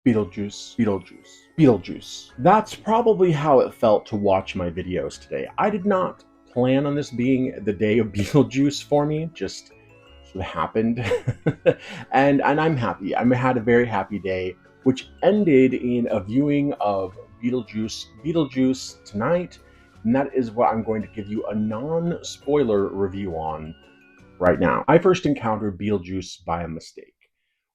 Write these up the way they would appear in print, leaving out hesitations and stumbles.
Beetlejuice, Beetlejuice, Beetlejuice. That's probably how it felt to watch my videos today. I did not plan on this being the day of Beetlejuice for me, just sort of happened. and I'm happy. I had a very happy day, which ended in a viewing of Beetlejuice tonight, and that is what I'm going to give you a non-spoiler review on right now. I first encountered Beetlejuice by a mistake.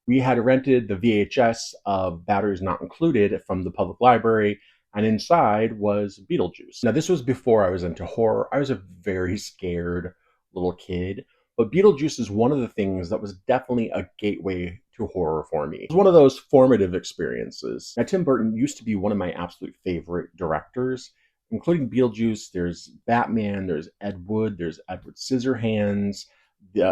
We had rented the VHS of Batteries Not Included from the public library, and inside was Beetlejuice. Now, this was before I was into horror. I was a very scared little kid, but Beetlejuice is one of the things that was definitely a gateway to horror for me. It was one of those formative experiences. Now, Tim Burton used to be one of my absolute favorite directors, including Beetlejuice. There's Batman, there's Ed Wood, there's Edward Scissorhands,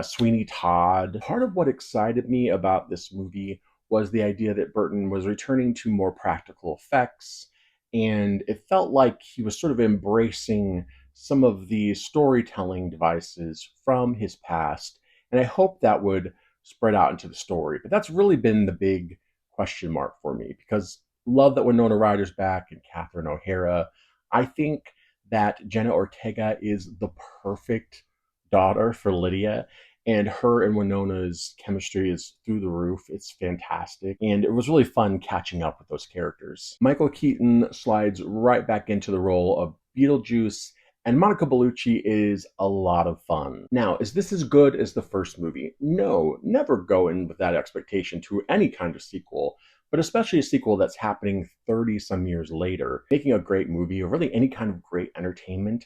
Sweeney Todd. Part of what excited me about this movie was the idea that Burton was returning to more practical effects, and it felt like he was sort of embracing some of the storytelling devices from his past, and I hope that would spread out into the story. But that's really been the big question mark for me, because love that Winona Ryder's back and Catherine O'Hara. I think that Jenna Ortega is the perfect daughter for Lydia, and her and Winona's chemistry is through the roof. It's fantastic, and it was really fun catching up with those characters. Michael Keaton slides right back into the role of Beetlejuice, and Monica Bellucci is a lot of fun. Now, is this as good as the first movie? No, never go in with that expectation to any kind of sequel, but especially a sequel that's happening 30 some years later. Making a great movie, or really any kind of great entertainment,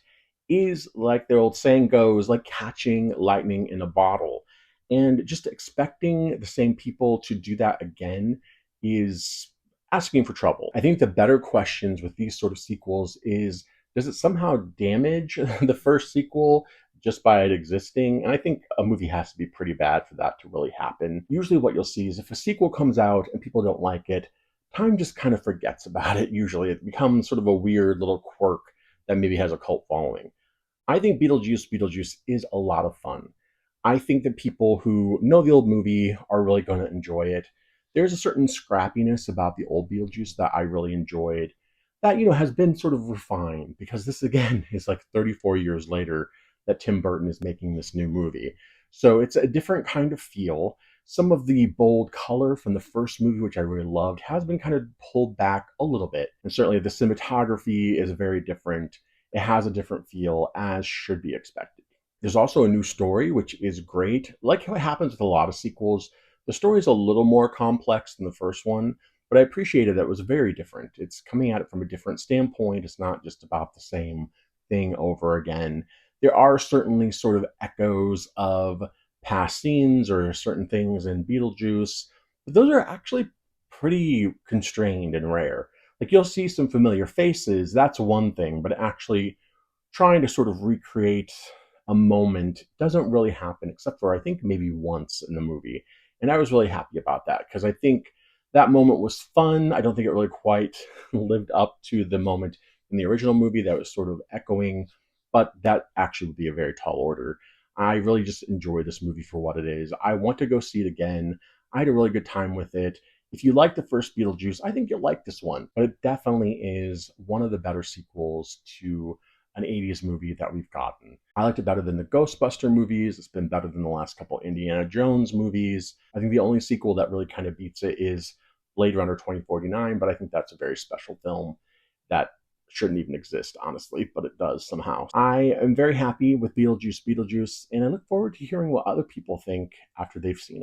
is, like the old saying goes, like catching lightning in a bottle. And just expecting the same people to do that again is asking for trouble. I think the better questions with these sort of sequels is, does it somehow damage the first sequel just by it existing? And I think a movie has to be pretty bad for that to really happen. Usually what you'll see is if a sequel comes out and people don't like it, time just kind of forgets about it. Usually it becomes sort of a weird little quirk that maybe has a cult following. I think Beetlejuice is a lot of fun. I think that people who know the old movie are really going to enjoy it. There's a certain scrappiness about the old Beetlejuice that I really enjoyed that, has been sort of refined, because this again is like 34 years later that Tim Burton is making this new movie. So it's a different kind of feel. Some of the bold color from the first movie, which I really loved, has been kind of pulled back a little bit. And certainly the cinematography is very different. It has a different feel, as should be expected. There's also a new story, which is great. Like how it happens with a lot of sequels, the story is a little more complex than the first one, but I appreciated that it was very different. It's coming at it from a different standpoint. It's not just about the same thing over again. There are certainly sort of echoes of past scenes or certain things in Beetlejuice, but those are actually pretty constrained and rare. Like, you'll see some familiar faces, that's one thing, but actually trying to sort of recreate a moment doesn't really happen, except for I think maybe once in the movie. And I was really happy about that, because I think that moment was fun. I don't think it really quite lived up to the moment in the original movie that was sort of echoing, but that actually would be a very tall order. I really just enjoy this movie for what it is. I want to go see it again. I had a really good time with it. If you like the first Beetlejuice, I think you'll like this one, but it definitely is one of the better sequels to an 80s movie that we've gotten. I liked it better than the Ghostbuster movies. It's been better than the last couple Indiana Jones movies. I think the only sequel that really kind of beats it is Blade Runner 2049, but I think that's a very special film that shouldn't even exist, honestly, but it does somehow. I am very happy with Beetlejuice, and I look forward to hearing what other people think after they've seen it.